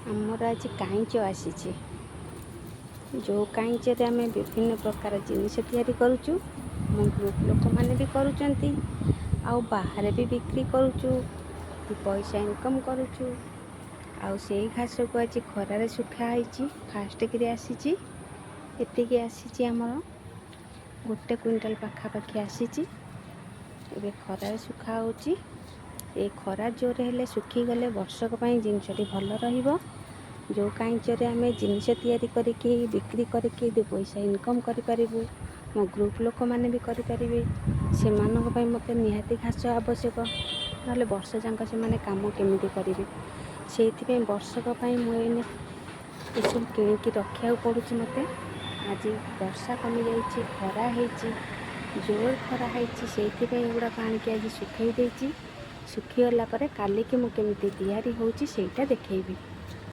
ଆମର ଆଜି କାଇଁଚ ଆସିଛି। ଯେଉଁ କାଇଁଚରେ ଆମେ ବିଭିନ୍ନ ପ୍ରକାର ଜିନିଷ ତିଆରି କରୁଛୁ। ମୋ ଗ୍ରୁପ୍ ଲୋକମାନେ ବି କରୁଛନ୍ତି, ଆଉ ବାହାରେ ବି ବିକ୍ରି କରୁଛୁ, ପଇସା ଇନକମ୍ କରୁଛୁ। ଆଉ ସେଇ ଘାସକୁ ଆଜି ଖରାରେ ଶୁଖା ହେଇଛି। ଫାଷ୍ଟ କିରି ଆସିଛି, ଏତିକି ଆସିଛି ଆମର 1 କୁଇଣ୍ଟାଲ ପାଖାପାଖି ଆସିଛି। ଏବେ ଖରାରେ ଶୁଖା ହେଉଛି। ଏ ଖରା ଜୋରେ ହେଲେ ଶୁଖିଗଲେ ବର୍ଷକ ପାଇଁ ଜିନିଷଟି ଭଲ ରହିବ। ଯେଉଁ କାଇଁଚରେ ଆମେ ଜିନିଷ ତିଆରି କରିକି ବିକ୍ରି କରିକି 2 ପଇସା ଇନକମ୍ କରିପାରିବୁ, ମୋ ଗ୍ରୁପ୍ ଲୋକମାନେ ବି କରିପାରିବେ। ସେମାନଙ୍କ ପାଇଁ ମୋତେ ନିହାତି ଘାସ ଆବଶ୍ୟକ, ନହେଲେ ବର୍ଷ ଯାକ ସେମାନେ କାମ କେମିତି କରିବେ। ସେଇଥିପାଇଁ ବର୍ଷକ ପାଇଁ ମୁଁ ଏଇନେ ଏସବୁ କିଣିକି ରଖିବାକୁ ପଡ଼ୁଛି ମୋତେ। ଆଜି ବର୍ଷା କମିଯାଇଛି, ଖରା ହେଇଛି, ଜୋର ଖରା ହେଇଛି, ସେଇଥିପାଇଁ ଏଗୁଡ଼ାକ ଆଣିକି ଆଜି ଶୁଖେଇ ଦେଇଛି। ଶୁଖିଗଲା ପରେ କାଲିକି ମୁଁ କେମିତି ତିଆରି ହେଉଛି ସେଇଟା ଦେଖେଇବି।